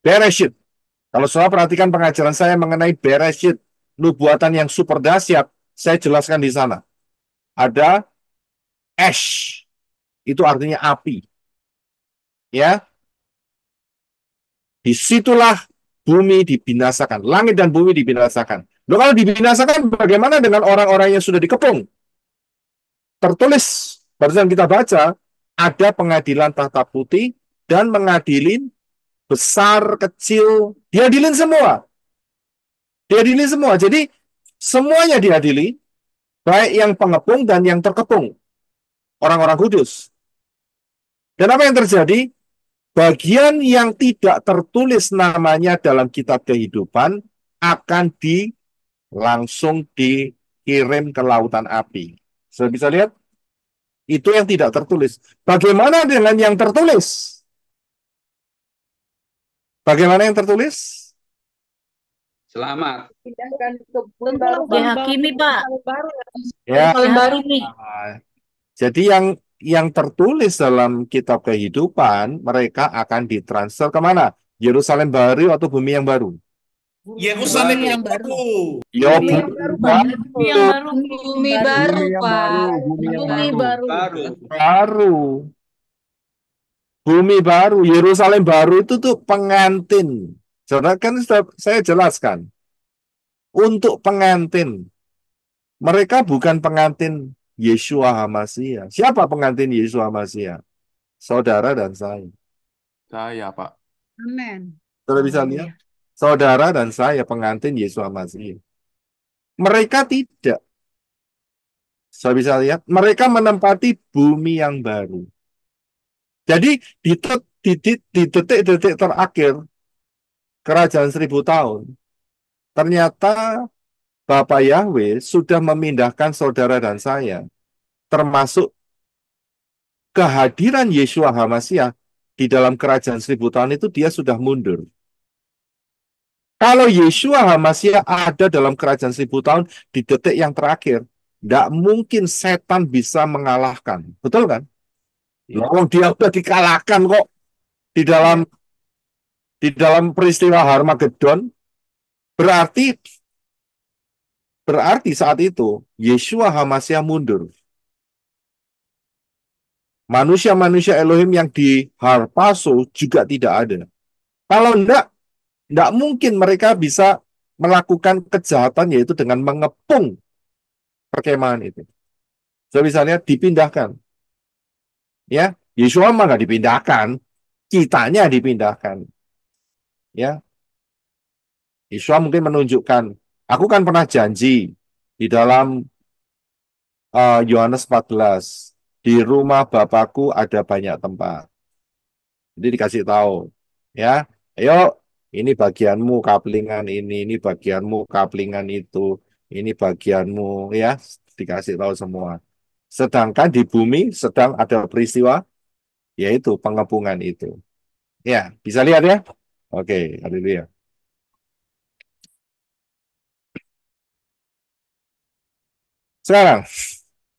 Bereshit. Kalau saudara perhatikan pengajaran saya mengenai Bereshit, nubuatan yang super dahsyat, saya jelaskan di sana. Ada ash, itu artinya api. Ya, disitulah bumi dibinasakan, langit dan bumi dibinasakan. Loh, kalau dibinasakan, bagaimana dengan orang-orang yang sudah dikepung? Tertulis, barusan kita baca, ada pengadilan tahta putih dan mengadilin besar, kecil, diadilin semua. Diadilin semua. Jadi, semuanya diadili, baik yang pengepung dan yang terkepung. Orang-orang kudus. Dan apa yang terjadi? Bagian yang tidak tertulis namanya dalam kitab kehidupan akan langsung dikirim ke lautan api. Sudah bisa lihat? Itu yang tidak tertulis. Bagaimana dengan yang tertulis? Bagaimana yang tertulis? Selamat. Pindahkan ke bumi Tentu baru, Pak. dihakimi, Pak. Baru. Ya. Paling baru nih. Jadi yang tertulis dalam kitab kehidupan, mereka akan ditransfer kemana? Yerusalem baru atau bumi yang baru? Yerusalem Bumi yang yang baru. baru. Ya, Bumi yang baru, Pak. Bumi yang baru. Bumi baru, Pak. Bumi baru. Baru. baru. Bumi baru, Yerusalem baru itu tuh pengantin. Saudara kan sudah saya jelaskan. Untuk pengantin. Mereka bukan pengantin Yeshua HaMashiach. Siapa pengantin Yeshua HaMashiach? Saudara dan saya. Saya, Pak. Amin. Saudara bisa lihat? Saudara dan saya pengantin Yeshua HaMashiach. Mereka tidak. Saya bisa lihat, mereka menempati bumi yang baru. Jadi di detik-detik terakhir kerajaan 1000 tahun, ternyata Bapak Yahweh sudah memindahkan saudara dan saya, termasuk kehadiran Yeshua HaMashiach di dalam kerajaan 1000 tahun itu dia sudah mundur. Kalau Yeshua HaMashiach ada dalam kerajaan 1000 tahun di detik yang terakhir, tidak mungkin setan bisa mengalahkan. Betul kan? Loh, dia sudah dikalahkan kok di dalam peristiwa Harmagedon. Berarti saat itu Yeshua HaMashiach mundur. Manusia-manusia Elohim yang di Harpaso juga tidak ada. Kalau tidak mungkin mereka bisa melakukan kejahatan yaitu dengan mengepung perkemahan itu. Saya bisa lihat dipindahkan. Ya, Yeshua mah nggak dipindahkan, kitanya dipindahkan. Ya, Yeshua mungkin menunjukkan Aku kan pernah janji di dalam Yohanes 14, di rumah Bapakku ada banyak tempat. Jadi dikasih tahu, ya, ayo, ini bagianmu kaplingan ini bagianmu kaplingan itu, ini bagianmu, ya, dikasih tahu semua. Sedangkan di bumi sedang ada peristiwa, yaitu pengepungan itu. Ya, bisa lihat ya? Oke, haleluya. Sekarang,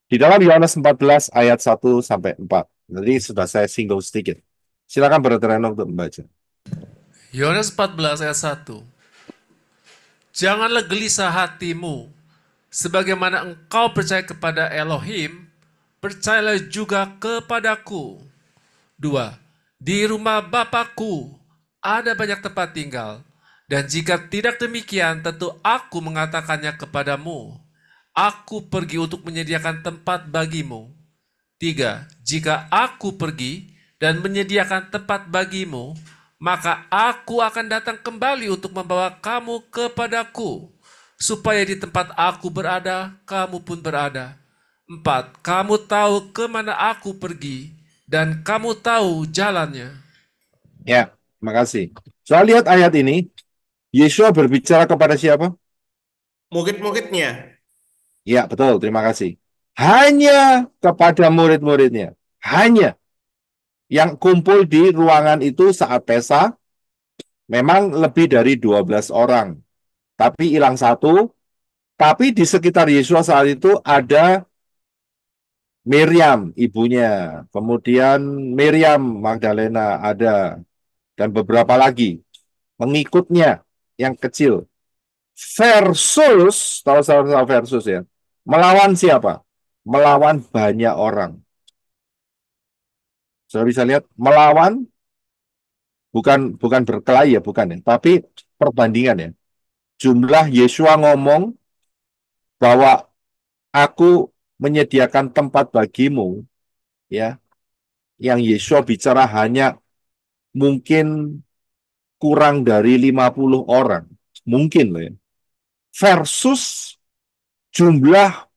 di dalam Yohanes 14 ayat 1 sampai 4. Jadi sudah saya singgung sedikit. Silakan Brother Enoch untuk membaca. Yohanes 14 ayat 1. Janganlah gelisah hatimu, sebagaimana engkau percaya kepada Elohim, percayalah juga kepadaku. 2. Di rumah Bapakku ada banyak tempat tinggal, dan jika tidak demikian tentu aku mengatakannya kepadamu. Aku pergi untuk menyediakan tempat bagimu. 3. Jika aku pergi dan menyediakan tempat bagimu, maka aku akan datang kembali untuk membawa kamu kepadaku, supaya di tempat aku berada, kamu pun berada. 4. Kamu tahu kemana aku pergi, dan kamu tahu jalannya. Ya, makasih. Soal lihat ayat ini, Yesua berbicara kepada siapa? Murid-muridnya. Ya, betul. Terima kasih. Hanya kepada murid-muridnya. Hanya yang kumpul di ruangan itu saat pesta, memang lebih dari 12 orang. Tapi hilang satu. Tapi di sekitar Yesus saat itu ada Miriam, ibunya. Kemudian Miriam Magdalena ada. Dan beberapa lagi. Mengikutnya yang kecil. Versus, tahu versus ya. Melawan siapa? Melawan banyak orang. Sudah bisa lihat, melawan bukan berkelahi ya, bukan ya, tapi perbandingan ya. Jumlah Yesua ngomong bahwa aku menyediakan tempat bagimu, ya. Yang Yesua bicara hanya mungkin kurang dari 50 orang, mungkin loh ya. Versus jumlah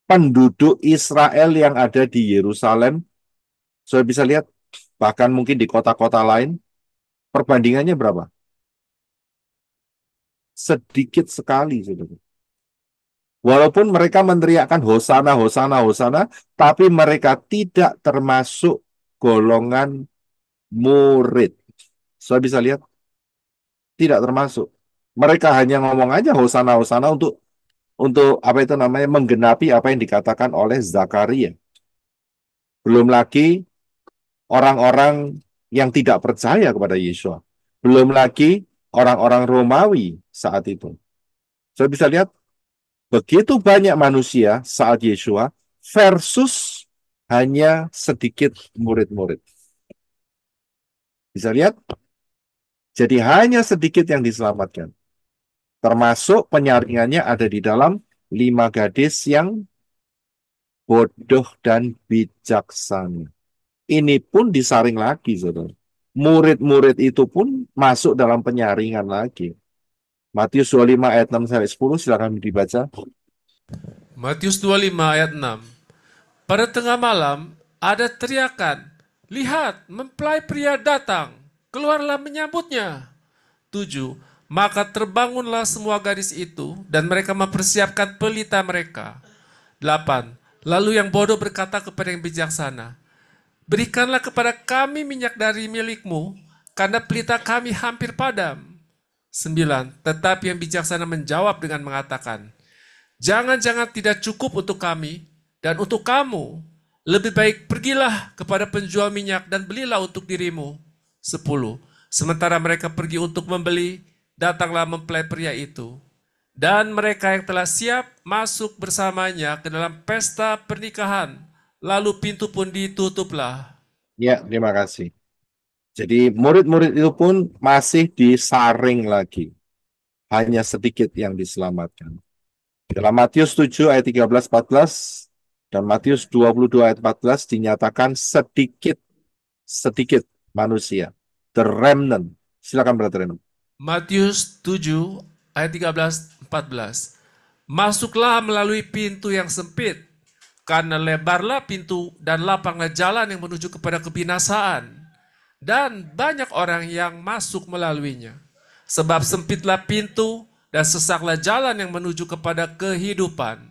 penduduk Israel yang ada di Yerusalem. Sudah bisa lihat, bahkan mungkin di kota-kota lain, perbandingannya berapa? Sedikit sekali, saudara. Walaupun mereka meneriakkan Hosana, Hosana, Hosana, tapi mereka tidak termasuk golongan murid. Saya bisa lihat, tidak termasuk. Mereka hanya ngomong aja Hosana, Hosana untuk apa itu namanya menggenapi apa yang dikatakan oleh Zakaria. Belum lagi orang-orang yang tidak percaya kepada Yesua. Belum lagi orang-orang Romawi saat itu. Saya bisa lihat begitu banyak manusia saat Yesua versus hanya sedikit murid-murid. Bisa lihat? Jadi hanya sedikit yang diselamatkan. Termasuk penyaringannya ada di dalam 5 gadis yang bodoh dan bijaksana. Ini pun disaring lagi, saudara. Murid-murid itu pun masuk dalam penyaringan lagi. Matius 25 ayat 6 sampai 10 silakan dibaca. Matius 25 ayat 6. Pada tengah malam ada teriakan, lihat mempelai pria datang, keluarlah menyambutnya. 7. Maka terbangunlah semua gadis itu dan mereka mempersiapkan pelita mereka. 8. Lalu yang bodoh berkata kepada yang bijaksana, berikanlah kepada kami minyak dari milikmu, karena pelita kami hampir padam. 9. Tetapi yang bijaksana menjawab dengan mengatakan, jangan-jangan tidak cukup untuk kami dan untuk kamu. Lebih baik pergilah kepada penjual minyak dan belilah untuk dirimu. 10. Sementara mereka pergi untuk membeli, datanglah mempelai pria itu. Dan mereka yang telah siap masuk bersamanya ke dalam pesta pernikahan. Lalu pintu pun ditutuplah. Ya, terima kasih. Jadi murid-murid itu pun masih disaring lagi. Hanya sedikit yang diselamatkan. Dalam Matius 7 ayat 13-14 dan Matius 22 ayat 14 dinyatakan sedikit manusia. The remnant. Silakan Brother Enoch. Matius 7 ayat 13-14. Masuklah melalui pintu yang sempit, karena lebarlah pintu dan lapanglah jalan yang menuju kepada kebinasaan, dan banyak orang yang masuk melaluinya. Sebab sempitlah pintu dan sesaklah jalan yang menuju kepada kehidupan,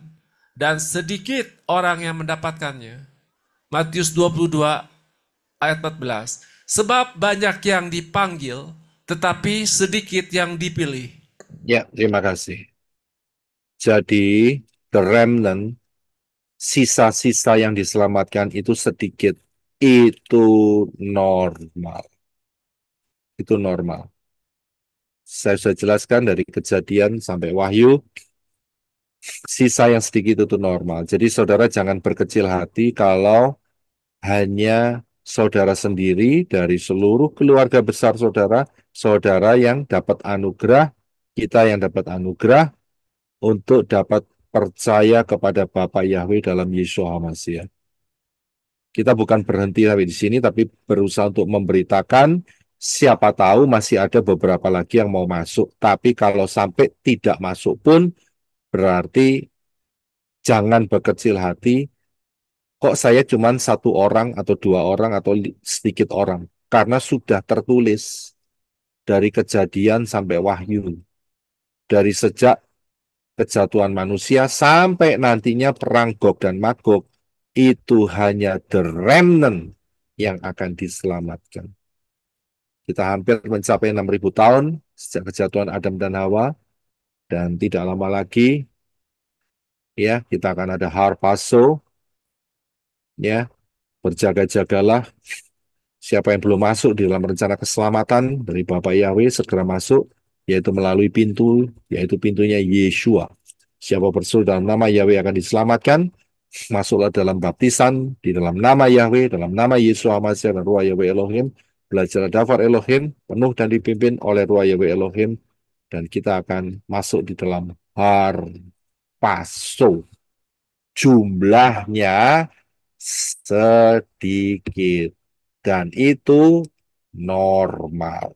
dan sedikit orang yang mendapatkannya. Matius 22 ayat 14. Sebab banyak yang dipanggil, tetapi sedikit yang dipilih. Ya, terima kasih. Jadi, the remnant, sisa-sisa yang diselamatkan itu sedikit. Itu normal. Itu normal. Saya sudah jelaskan dari Kejadian sampai Wahyu, sisa yang sedikit itu normal. Jadi saudara jangan berkecil hati kalau hanya saudara sendiri dari seluruh keluarga besar saudara, saudara yang dapat anugerah, kita yang dapat anugerah untuk dapat percaya kepada Bapa Yahweh dalam Yesus HaMashiach. Kita bukan berhenti sampai di sini, tapi berusaha untuk memberitakan, siapa tahu masih ada beberapa lagi yang mau masuk. Tapi kalau sampai tidak masuk pun, berarti jangan berkecil hati, kok saya cuma satu orang atau dua orang atau sedikit orang. Karena sudah tertulis dari Kejadian sampai Wahyu. Dari sejak kejatuhan manusia sampai nantinya perang Gog dan Magog, itu hanya the remnant yang akan diselamatkan. Kita hampir mencapai 6.000 tahun sejak kejatuhan Adam dan Hawa, dan tidak lama lagi ya kita akan ada harpazo, ya, berjaga-jagalah. Siapa yang belum masuk di dalam rencana keselamatan dari Bapa Yahweh segera masuk, yaitu melalui pintu, yaitu pintunya Yeshua. Siapa berseru dalam nama Yahweh akan diselamatkan. Masuklah dalam baptisan di dalam nama Yahweh, dalam nama Yesus HaMashiach dan Ruah Yahweh Elohim. Belajar daftar Elohim, penuh dan dipimpin oleh Ruah Yahweh Elohim, dan kita akan masuk di dalam harpazo. Jumlahnya sedikit, dan itu normal.